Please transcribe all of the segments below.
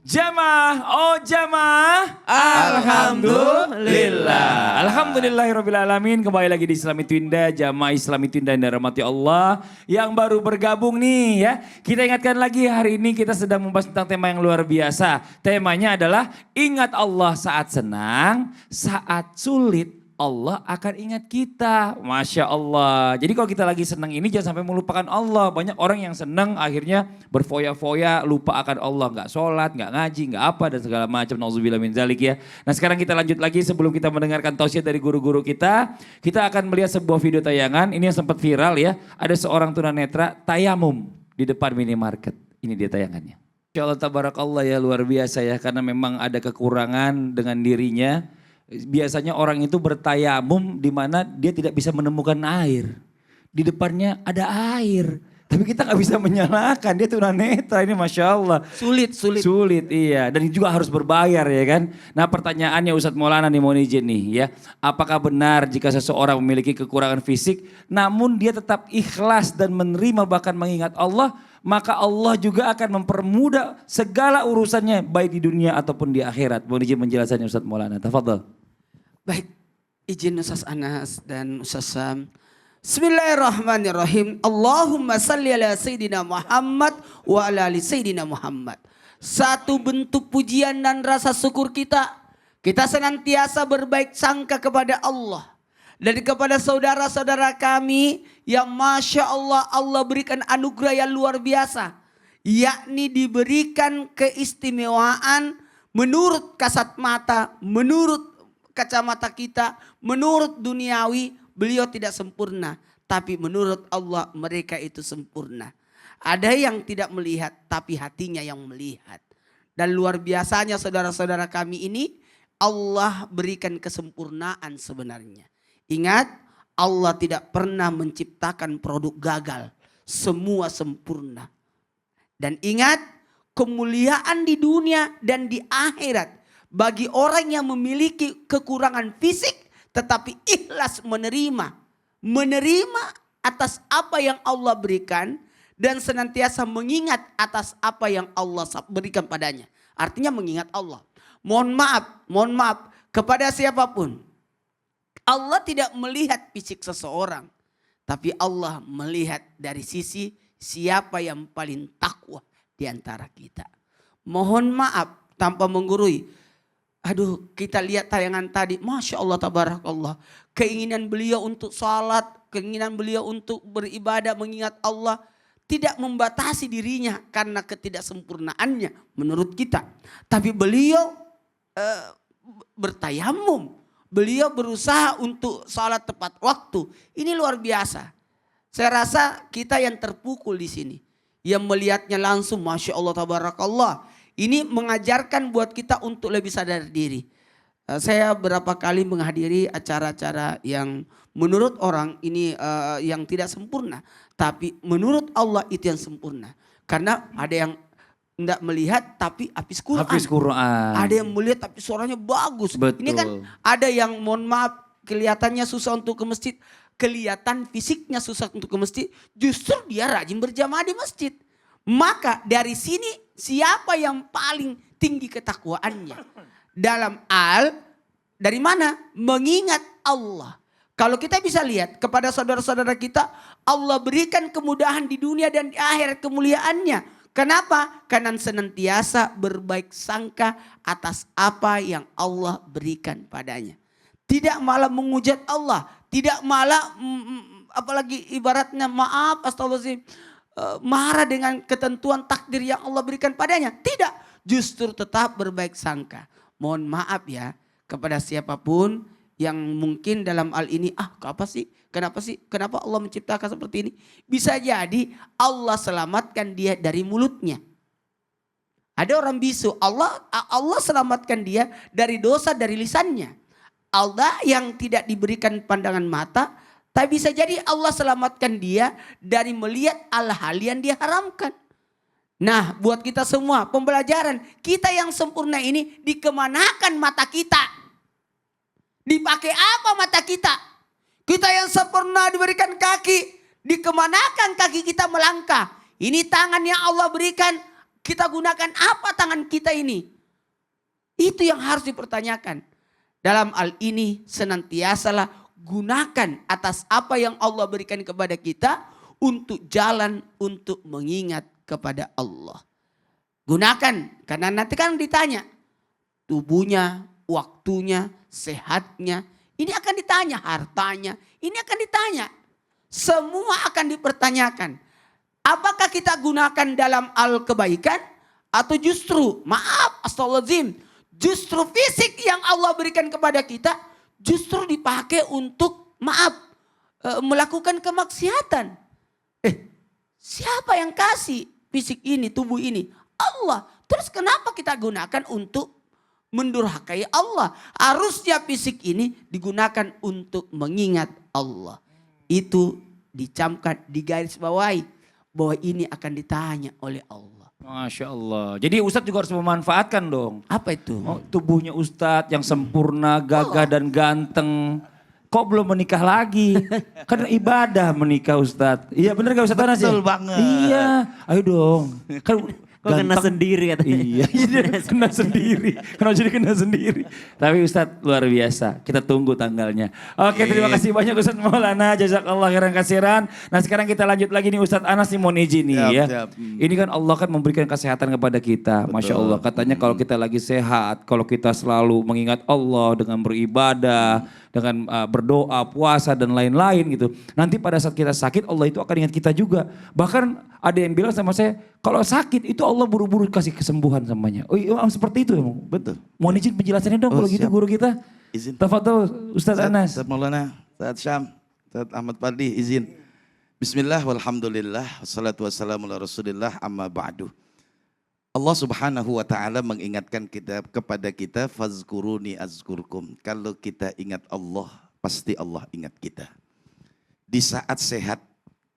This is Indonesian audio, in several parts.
Jamaah, oh jamaah. Alhamdulillah. Alhamdulillahirrabbilalamin. Kembali lagi di Islami Twinda, jamaah Islami Twinda yang dirahmati Allah. Yang baru bergabung nih ya. Kita ingatkan lagi hari ini kita sedang membahas tentang tema yang luar biasa. Temanya adalah ingat Allah saat senang, saat sulit. Allah akan ingat kita. Masya Allah. Jadi kalau kita lagi senang ini jangan sampai melupakan Allah. Banyak orang yang senang akhirnya berfoya-foya lupa akan Allah. Nggak sholat, nggak ngaji, nggak apa dan segala macam. Nauzubillah min zalik ya. Nah sekarang kita lanjut lagi sebelum kita mendengarkan tausiah dari guru-guru kita. Kita akan melihat sebuah video tayangan. Ini yang sempat viral ya. Ada seorang tunanetra tayamum di depan minimarket. Ini dia tayangannya. Insya Allah tabarakallah ya luar biasa ya. Karena memang ada kekurangan dengan dirinya. Biasanya orang itu bertayamum di mana dia tidak bisa menemukan air. Di depannya ada air. Tapi kita gak bisa menyalahkan. Dia tunanetra ini Masya Allah. Sulit. Sulit iya. Dan juga harus berbayar ya kan. Nah pertanyaannya Ustadz Maulana nih mohon izin nih ya. Apakah benar jika seseorang memiliki kekurangan fisik. Namun dia tetap ikhlas dan menerima bahkan mengingat Allah. Maka Allah juga akan mempermudah segala urusannya baik di dunia ataupun di akhirat. Mohon izin penjelasannya Ustadz Maulana. Tafadhal. Baik, izin Ustaz Anas dan Ustaz Sam. Bismillahirrahmanirrahim. Allahumma salli ala Sayyidina Muhammad wa ala ali Sayyidina Muhammad. Satu bentuk pujian dan rasa syukur kita senantiasa berbaik sangka kepada Allah. Dan kepada saudara-saudara kami yang Masya Allah Allah berikan anugerah yang luar biasa. Yakni diberikan keistimewaan menurut kasat mata, menurut kacamata kita, menurut duniawi beliau tidak sempurna. Tapi menurut Allah mereka itu sempurna. Ada yang tidak melihat tapi hatinya yang melihat. Dan luar biasanya saudara-saudara kami ini Allah berikan kesempurnaan sebenarnya. Ingat Allah tidak pernah menciptakan produk gagal. Semua sempurna. Dan ingat kemuliaan di dunia dan di akhirat. Bagi orang yang memiliki kekurangan fisik tetapi ikhlas menerima. Menerima atas apa yang Allah berikan dan senantiasa mengingat atas apa yang Allah berikan padanya. Artinya mengingat Allah. Mohon maaf kepada siapapun. Allah tidak melihat fisik seseorang. Tapi Allah melihat dari sisi siapa yang paling takwa di antara kita. Mohon maaf tanpa menggurui. Aduh kita lihat tayangan tadi. Masya Allah tabarakallah. Keinginan beliau untuk salat. Keinginan beliau untuk beribadah mengingat Allah. Tidak membatasi dirinya karena ketidaksempurnaannya menurut kita. Tapi beliau bertayamum. Beliau berusaha untuk salat tepat waktu. Ini luar biasa. Saya rasa kita yang terpukul di sini. Yang melihatnya langsung Masya Allah tabarakallah. Ini mengajarkan buat kita untuk lebih sadar diri. Saya berapa kali menghadiri acara-acara yang menurut orang ini yang tidak sempurna. Tapi menurut Allah itu yang sempurna. Karena ada yang tidak melihat tapi habis Quran. Ada yang melihat tapi suaranya bagus. Betul. Ini kan ada yang mohon maaf kelihatannya susah untuk ke masjid. Kelihatan fisiknya susah untuk ke masjid. Justru dia rajin berjamaah di masjid. Maka dari sini siapa yang paling tinggi ketakwaannya? Dari mana? Mengingat Allah. Kalau kita bisa lihat kepada saudara-saudara kita. Allah berikan kemudahan di dunia dan di akhirat kemuliaannya. Kenapa? Karena senantiasa berbaik sangka atas apa yang Allah berikan padanya. Tidak malah menghujat Allah. Tidak malah apalagi ibaratnya maaf astagfirullahaladzim. Marah dengan ketentuan takdir yang Allah berikan padanya. Tidak. Justru tetap berbaik sangka. Mohon maaf ya kepada siapapun yang mungkin dalam hal ini apa sih? Kenapa Allah menciptakan seperti ini? Bisa jadi Allah selamatkan dia dari mulutnya. Ada orang bisu, Allah selamatkan dia dari dosa dari lisannya. Allah yang tidak diberikan pandangan mata, tapi bisa jadi Allah selamatkan dia dari melihat hal-hal yang dia haramkan. Nah, buat kita semua pembelajaran, kita yang sempurna ini dikemanakan mata kita? Dipakai apa mata kita? Kita yang sempurna diberikan kaki, dikemanakan kaki kita melangkah. Ini tangan yang Allah berikan Kita gunakan apa tangan kita ini? Itu yang harus dipertanyakan. Dalam hal ini senantiasalah gunakan atas apa yang Allah berikan kepada kita untuk jalan untuk mengingat kepada Allah. Gunakan, karena nanti kan ditanya tubuhnya, waktunya, sehatnya. Ini akan ditanya, hartanya, ini akan ditanya. Semua akan dipertanyakan. Apakah kita gunakan dalam hal kebaikan atau justru, maaf, astagfirullahaladzim, justru fisik yang Allah berikan kepada kita justru dipakai untuk, maaf, melakukan kemaksiatan. Siapa yang kasih fisik ini, tubuh ini? Allah. Terus kenapa kita gunakan untuk mendurhakai Allah? Harusnya fisik ini digunakan untuk mengingat Allah. Itu dicamkan, digarisbawahi bahwa ini akan ditanya oleh Allah. Masya Allah. Jadi Ustadz juga harus memanfaatkan dong. Apa itu? Oh, tubuhnya Ustadz yang sempurna, gagah dan ganteng. Kok belum menikah lagi? Kan ibadah menikah Ustadz. Iya bener gak Ustadz Anas ya? Betul banget. Iya, ayo dong. Kan Kok kena sendiri katanya. Iya, kena sendiri. Kenapa jadi kena sendiri? Tapi Ustadz luar biasa. Kita tunggu tanggalnya. Oke, terima kasih banyak Ustadz Maulana. Jazakallah khairan kasiran. Nah sekarang kita lanjut lagi nih Ustadz Anas nih mohon izin nih ya. Siap. Ini kan Allah kan memberikan kesehatan kepada kita. Masya Allah. Katanya kalau kita lagi sehat, kalau kita selalu mengingat Allah dengan beribadah, dengan berdoa, puasa dan lain-lain gitu. Nanti pada saat kita sakit Allah itu akan ingat kita juga. Bahkan ada yang bilang sama saya, kalau sakit itu Allah buru-buru kasih kesembuhan samanya. Oh iya seperti itu emang. Betul. Mohon izin penjelasannya dong kalau gitu siap. guru kita. Izin. Tafadhol Ustaz Anas. Ustaz Maulana, Ustaz Syam, Ustaz Ahmad Fadli, izin. Bismillah walhamdulillah, wassalatu wassalamu ala rasulillah, amma ba'du. Allah subhanahu wa ta'ala mengingatkan kita kepada kita, fazkuruni azkurkum. Kalau kita ingat Allah, pasti Allah ingat kita. Di saat sehat,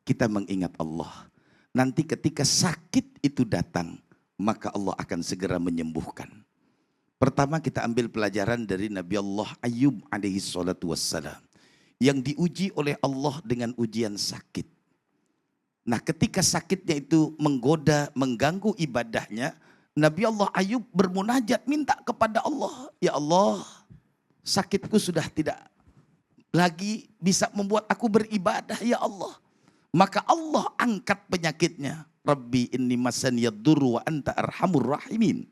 kita mengingat Allah. Nanti ketika sakit itu datang, maka Allah akan segera menyembuhkan. Pertama kita ambil pelajaran dari Nabi Allah Ayub alaihi salatu wassalam. Yang diuji oleh Allah dengan ujian sakit. Nah ketika sakitnya itu menggoda, mengganggu ibadahnya, Nabi Allah Ayub bermunajat minta kepada Allah. Ya Allah, sakitku sudah tidak lagi bisa membuat aku beribadah ya Allah. Maka Allah angkat penyakitnya. Rabbi inni masaniyad-durru wa anta arhamur rahimin.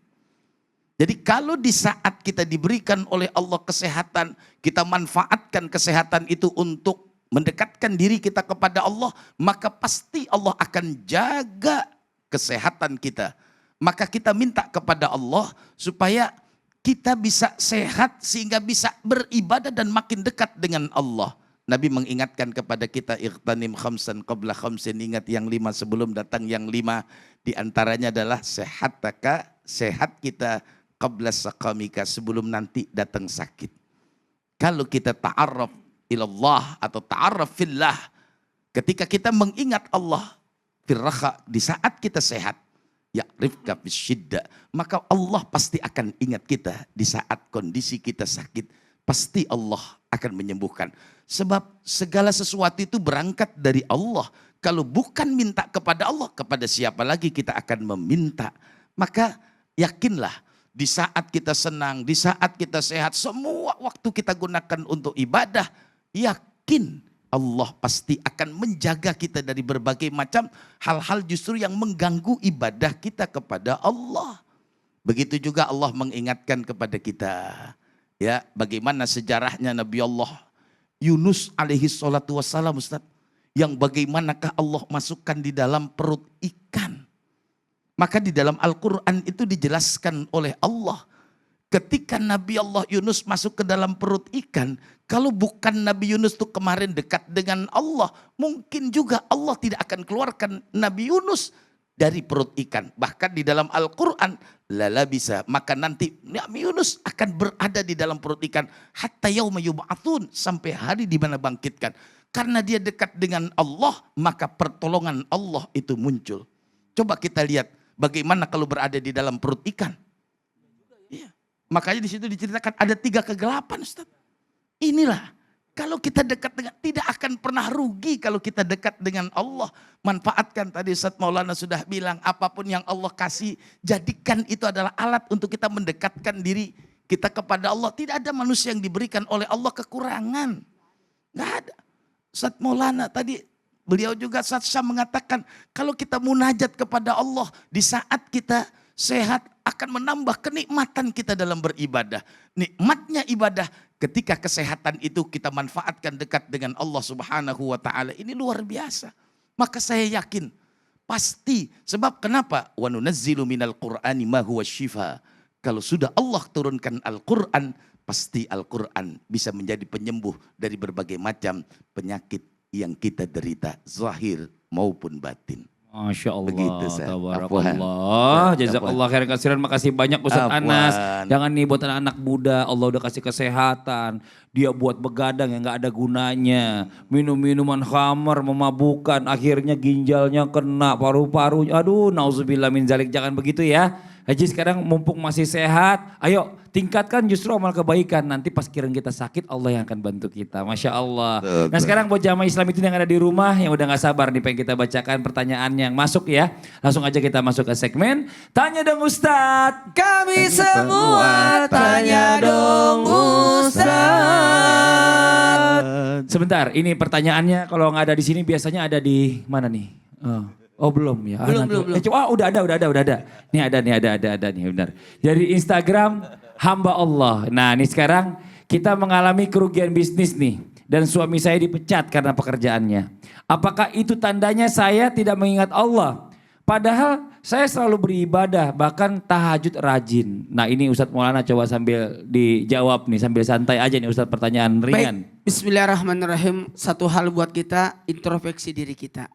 Jadi kalau di saat kita diberikan oleh Allah kesehatan, kita manfaatkan kesehatan itu untuk mendekatkan diri kita kepada Allah, maka pasti Allah akan jaga kesehatan kita. Maka kita minta kepada Allah supaya kita bisa sehat sehingga bisa beribadah dan makin dekat dengan Allah. Nabi mengingatkan kepada kita, ightanim khamsan qabla khamsin, ingat yang 5 sebelum datang yang 5. Di antaranya adalah sehat kita qabla saqamika, sebelum nanti datang sakit. Kalau kita ta'arraf ilallah atau ta'arraf fillah, ketika kita mengingat Allah firraha, di saat kita sehat, ya'rifka bisyidda, maka Allah pasti akan ingat kita di saat kondisi kita sakit. Pasti Allah akan menyembuhkan. Sebab segala sesuatu itu berangkat dari Allah. Kalau bukan minta kepada Allah, kepada siapa lagi kita akan meminta. Maka yakinlah di saat kita senang, di saat kita sehat, semua waktu kita gunakan untuk ibadah, yakin Allah pasti akan menjaga kita dari berbagai macam hal-hal justru yang mengganggu ibadah kita kepada Allah. Begitu juga Allah mengingatkan kepada kita. Ya, bagaimana sejarahnya Nabi Allah Yunus alaihi salatu wassalam, Ustaz. Yang bagaimanakah Allah masukkan di dalam perut ikan. Maka di dalam Al-Quran itu dijelaskan oleh Allah. Ketika Nabi Allah Yunus masuk ke dalam perut ikan, kalau bukan Nabi Yunus itu kemarin dekat dengan Allah, mungkin juga Allah tidak akan keluarkan Nabi Yunus dari perut ikan. Bahkan di dalam Al-Quran, lala bisa, maka nanti Nabi Yunus akan berada di dalam perut ikan hatta yauma yub'atsun, sampai hari di mana bangkitkan. Karena dia dekat dengan Allah, maka pertolongan Allah itu muncul. Coba kita lihat bagaimana kalau berada di dalam perut ikan. Iya. Makanya di situ diceritakan ada 3 kegelapan, Ustaz. Inilah Kalau kita dekat dengan, tidak akan pernah rugi kalau kita dekat dengan Allah. Manfaatkan, tadi Ustaz Maulana sudah bilang, apapun yang Allah kasih, jadikan itu adalah alat untuk kita mendekatkan diri kita kepada Allah. Tidak ada manusia yang diberikan oleh Allah kekurangan. Nggak ada. Ustaz Maulana tadi, beliau juga Ustaz Syam mengatakan, kalau kita munajat kepada Allah di saat kita sehat, akan menambah kenikmatan kita dalam beribadah. Nikmatnya ibadah ketika kesehatan itu kita manfaatkan dekat dengan Allah Subhanahu wa taala. Ini luar biasa. Maka saya yakin pasti, sebab kenapa? Wa nunazzilu minal Qur'ani ma huwa syifa. Kalau sudah Allah turunkan Al-Qur'an, pasti Al-Qur'an bisa menjadi penyembuh dari berbagai macam penyakit yang kita derita, zahir maupun batin. Masya Allah, Begitu, Ustaz. tabarakallah, jazakallah khairan kasiran, makasih banyak Ustaz Anas. Jangan nih buat anak-anak muda, Allah udah kasih kesehatan, dia buat begadang yang gak ada gunanya. Minum-minuman khamar, memabukkan, akhirnya ginjalnya kena, paru-paru, aduh nauzubillah min zalik, jangan begitu ya. Haji sekarang mumpung masih sehat, ayo tingkatkan justru amal kebaikan. Nanti pas kiraan kita sakit, Allah yang akan bantu kita. Masya Allah. Nah sekarang buat jamaah Islam itu yang ada di rumah, yang udah gak sabar nih pengen kita bacakan pertanyaan yang masuk ya. Langsung aja kita masuk ke segmen Tanya Dong Ustadz. Kami semua tanya dong Ustaz. Sebentar, ini pertanyaannya kalau nggak ada di sini biasanya ada di mana nih? Oh belum ya. Belum. Udah ada. Nih ada nih benar. Dari Instagram hamba Allah. Nah ini sekarang kita mengalami kerugian bisnis nih. Dan suami saya dipecat karena pekerjaannya. Apakah itu tandanya saya tidak mengingat Allah? Padahal saya selalu beribadah, bahkan tahajud rajin. Nah ini Ustadz Maulana coba sambil dijawab nih, sambil santai aja nih Ustadz, pertanyaan ringan. Baik, bismillahirrahmanirrahim. Satu hal buat kita, introspeksi diri kita.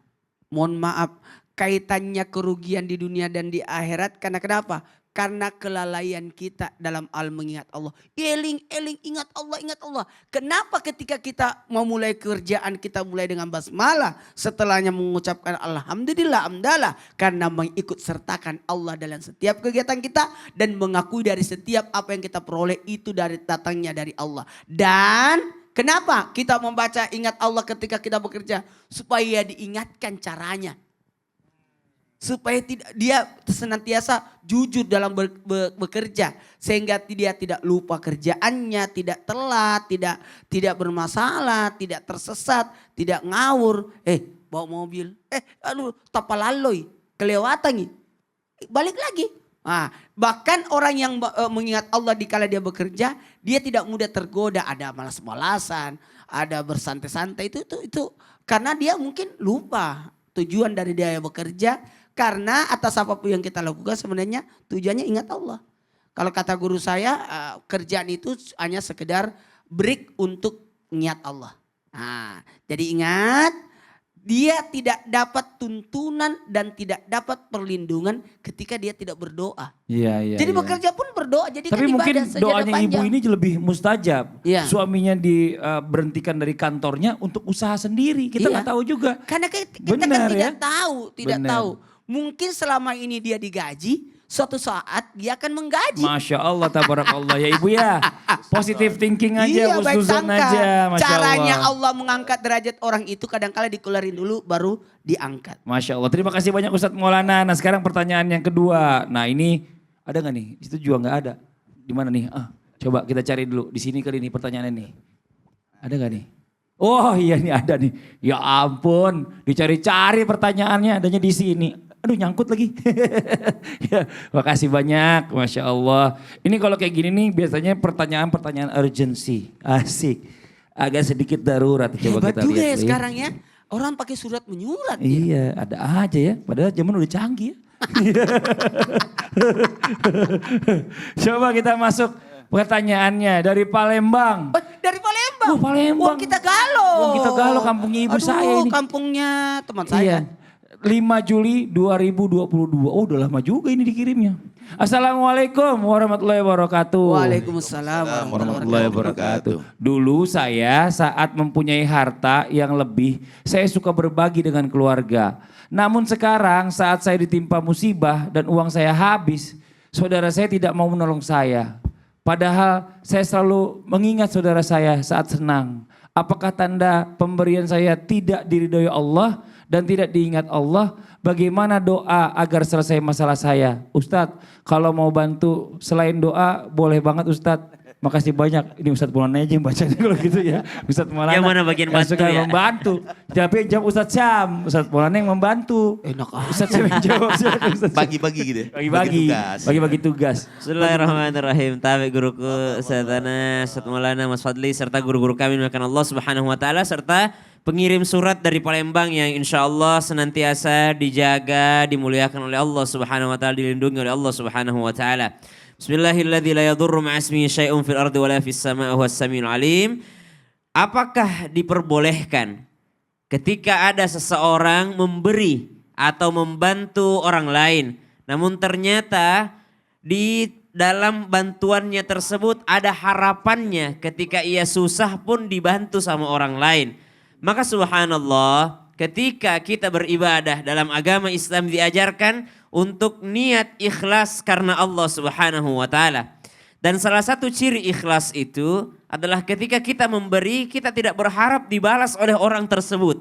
Mohon maaf, kaitannya kerugian di dunia dan di akhirat karena kenapa? Karena kelalaian kita dalam hal mengingat Allah. Eling, ingat Allah. Kenapa ketika kita mau mulai kerjaan kita mulai dengan basmalah. Setelahnya mengucapkan alhamdulillah, amdalah. Karena mengikut sertakan Allah dalam setiap kegiatan kita. Dan mengakui dari setiap apa yang kita peroleh itu dari datangnya dari Allah. Dan kenapa kita membaca ingat Allah ketika kita bekerja? Supaya diingatkan caranya. Supaya dia senantiasa jujur dalam bekerja. Sehingga dia tidak lupa kerjaannya, tidak telat, tidak bermasalah, tidak tersesat, tidak ngawur. Bawa mobil, tapalaloi, kelewatan. Balik lagi. Nah, bahkan orang yang mengingat Allah dikala dia bekerja, dia tidak mudah tergoda. Ada malas-malasan, ada bersantai-santai itu karena dia mungkin lupa tujuan dari dia bekerja. Karena atas apapun yang kita lakukan sebenarnya tujuannya ingat Allah. Kalau kata guru saya, kerjaan itu hanya sekedar break untuk ingat Allah. Nah, jadi ingat, dia tidak dapat tuntunan dan tidak dapat perlindungan ketika dia tidak berdoa. Iya. Jadi bekerja pun berdoa. Jadi tapi kan mungkin ibadah doanya ibu ini lebih mustajab. Iya. Suaminya diberhentikan dari kantornya untuk usaha sendiri. Kita nggak tahu juga. Karena kita Benar, kan ya? tidak tahu. Mungkin selama ini dia digaji, suatu saat dia akan menggaji. Masya Allah, tabarakallah ya ibu ya. Positive thinking aja, Iya, baik husnuzon sangka. aja. Masya Caranya Allah. Allah mengangkat derajat orang itu kadang-kala dikeluarin dulu baru diangkat. Masya Allah, terima kasih banyak Ustadz Maulana. Nah sekarang pertanyaan yang kedua. Nah ini ada nggak nih? Itu juga nggak ada. Di mana nih? Coba kita cari dulu. Di sini kali ini pertanyaannya nih. Ada nggak nih? Oh iya nih ada nih. Ya ampun, dicari-cari pertanyaannya adanya di sini. Aduh nyangkut lagi. Ya, makasih banyak, Masya Allah. Ini kalau kayak gini nih biasanya pertanyaan-pertanyaan urgency. Asik. Agak sedikit darurat. Coba Hebat kita juga lihat. ya sekarang ya. Orang pakai surat menyurat. Ya. Iya, ada aja ya. Padahal zaman udah canggih ya. Coba kita masuk pertanyaannya dari Palembang. Dari Palembang. Palembang. Wah kita galau. Kita galau kampungnya ibu saya ini. Kampungnya teman saya. Iya. 5 Juli 2022. Oh udah lama juga ini dikirimnya. Assalamualaikum warahmatullahi wabarakatuh. Waalaikumsalam Warahmatullahi wabarakatuh. Dulu saya saat mempunyai harta yang lebih, saya suka berbagi dengan keluarga. Namun sekarang saat saya ditimpa musibah dan uang saya habis, saudara saya tidak mau menolong saya. Padahal saya selalu mengingat saudara saya saat senang. Apakah tanda pemberian saya tidak diridhoi Allah dan tidak diingat Allah? Bagaimana doa agar selesai masalah saya? Ustadz, kalau mau bantu selain doa boleh banget Ustadz. Makasih banyak. Ini Ustadz Maulana aja yang baca kalau gitu ya. Ustadz Maulana. Yang mana bagian yang bantu suka ya? membantu. Tapi yang jawab Ustadz Syam. Ustadz Maulana yang membantu. Enak Ustadz Syam yang jawab. Silakan, Ustadz Syam. Bagi-bagi gitu ya. Bagi-bagi. tugas. Bagi-bagi tugas. Bismillahirrahmanirrahim. Tabi guruku Ustadzana Ustadz Maulana Mas Fadli serta guru-guru kami makan Allah Subhanahu wa taala serta pengirim surat dari Palembang yang insya Allah senantiasa dijaga, dimuliakan oleh Allah Subhanahu wa taala, dilindungi oleh Allah Subhanahu wa taala. Bismillahilladzi la yadurru ma'asmihi syai'un fil ardi wala fis sama'i huwas samiul alim. Apakah diperbolehkan ketika ada seseorang memberi atau membantu orang lain, namun ternyata di dalam bantuannya tersebut ada harapannya ketika ia susah pun dibantu sama orang lain. Maka subhanallah, ketika kita beribadah dalam agama Islam diajarkan untuk niat ikhlas karena Allah Subhanahu wa taala. Dan salah satu ciri ikhlas itu adalah ketika kita memberi, kita tidak berharap dibalas oleh orang tersebut.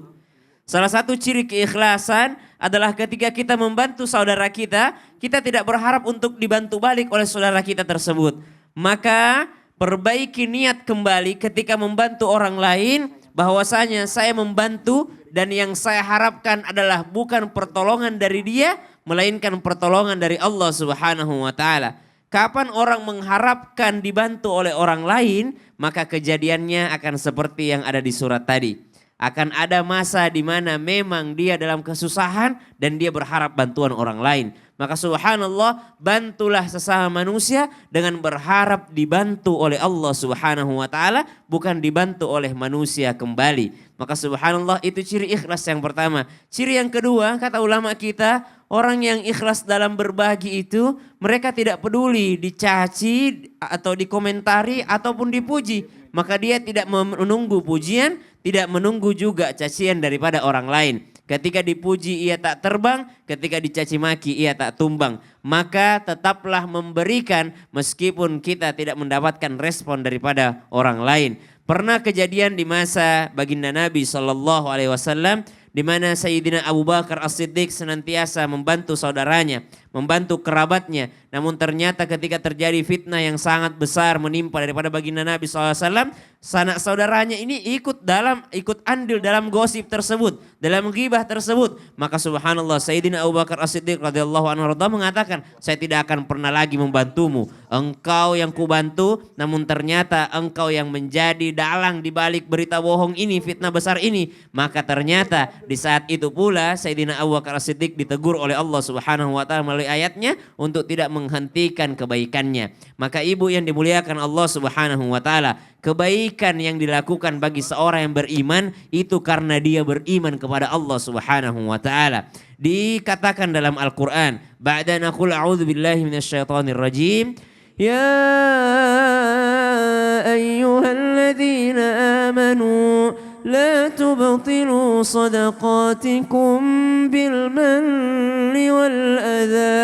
Salah satu ciri keikhlasan adalah ketika kita membantu saudara kita tidak berharap untuk dibantu balik oleh saudara kita tersebut. Maka perbaiki niat kembali ketika membantu orang lain, bahwasanya saya membantu dan yang saya harapkan adalah bukan pertolongan dari dia, melainkan pertolongan dari Allah Subhanahu wa taala. Kapan orang mengharapkan dibantu oleh orang lain, maka kejadiannya akan seperti yang ada di surat tadi. Akan ada masa di mana memang dia dalam kesusahan dan dia berharap bantuan orang lain. Maka subhanallah, bantulah sesama manusia dengan berharap dibantu oleh Allah Subhanahu wa taala, bukan dibantu oleh manusia kembali. Maka subhanallah, itu ciri ikhlas yang pertama. Ciri yang kedua, kata ulama kita, orang yang ikhlas dalam berbagi itu mereka tidak peduli dicaci atau dikomentari ataupun dipuji. Maka dia tidak menunggu pujian, tidak menunggu juga cacian daripada orang lain. Ketika dipuji ia tak terbang, ketika dicaci maki ia tak tumbang. Maka tetaplah memberikan meskipun kita tidak mendapatkan respon daripada orang lain. Pernah kejadian di masa baginda Nabi SAW di mana Sayyidina Abu Bakar As-Siddiq senantiasa membantu saudaranya, membantu kerabatnya. Namun ternyata ketika terjadi fitnah yang sangat besar menimpa daripada baginda Nabi SAW, sanak saudaranya ini ikut andil dalam gosip tersebut, dalam ghibah tersebut. Maka subhanallah, Sayyidina Abu Bakar As-Siddiq radhiyallahu anhu mengatakan, saya tidak akan pernah lagi membantumu. Engkau yang kubantu, namun ternyata engkau yang menjadi dalang di balik berita bohong ini, fitnah besar ini. Maka ternyata di saat itu pula Sayyidina Abu Bakar As-Siddiq ditegur oleh Allah Subhanahu wa taala melalui ayatnya untuk tidak menghentikan kebaikannya. Maka ibu yang dimuliakan Allah Subhanahu wa taala, kebaikan yang dilakukan bagi seorang yang beriman itu karena dia beriman kepada Allah Subhanahu wa taala. Dikatakan dalam Al-Qur'an, ba'da naqul a'udzu billahi minasyaitonir rajim, ya ayyuhalladzina amanu la tubtilu sadaqatikum bil manni wal adha.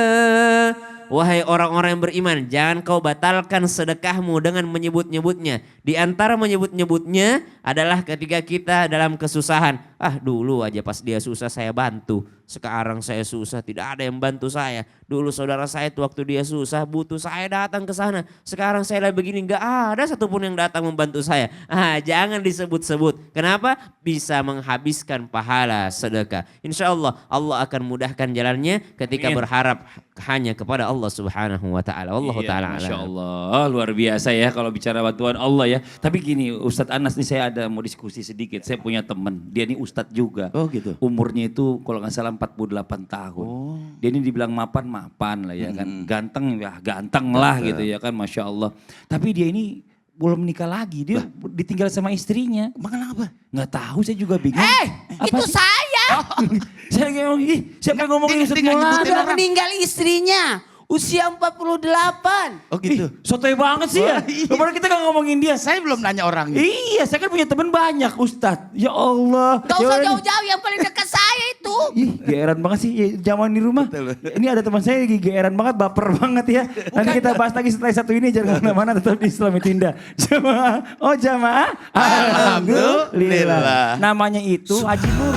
Wahai orang-orang yang beriman, jangan kau batalkan sedekahmu dengan menyebut-nyebutnya. Di antara menyebut-nyebutnya adalah ketika kita dalam kesusahan. Ah, dulu aja pas dia susah saya bantu. Sekarang saya susah tidak ada yang bantu saya. Dulu saudara saya tuh waktu dia susah butuh saya datang ke sana. Sekarang saya lagi begini nggak ada satupun yang datang membantu saya. Ah, jangan disebut-sebut. Kenapa? Bisa menghabiskan pahala sedekah. Insya Allah Allah akan mudahkan jalannya ketika berharap hanya kepada Allah Subhanahu wa taala. Wallahu taala alam. Masya Allah, luar biasa ya kalau bicara bantuan Allah ya. Tapi gini Ustadz Anas nih, saya ada mau diskusi sedikit. Saya punya teman, dia ini Ustadz juga. Oh gitu. Umurnya itu kalau nggak salah 48 tahun. Oh. Dia ini dibilang mapan lah ya kan. Ganteng ya ganteng lah gitu ya kan, Masya Allah. Tapi dia ini belum menikah lagi, dia ditinggal sama istrinya. Kenapa? Nggak tahu, saya juga bingung. Itu sih? saya. Saya ngomong, siapa yang ngomongin Ustadz Dia nggak Maulana? nyebutin Sudah orang. meninggal istrinya. usia 48. Oh gitu. Sotoy banget sih ya. Kemarin kita gak ngomongin dia. Saya belum nanya orangnya. Iya, saya kan punya teman banyak, Ustadz. Ya Allah. Gak Ya usah Allah. jauh-jauh, yang paling dekat saya itu. Ih, geeran banget sih ya, zaman di rumah. Betul. Ini ada teman saya lagi geeran banget, baper banget ya. Nanti kita bahas lagi setelah satu ini, jangan kemana-mana, tetap di Islami Tinda. Jamaah, oh jamaah. Alhamdulillah. Namanya itu Haji Nur.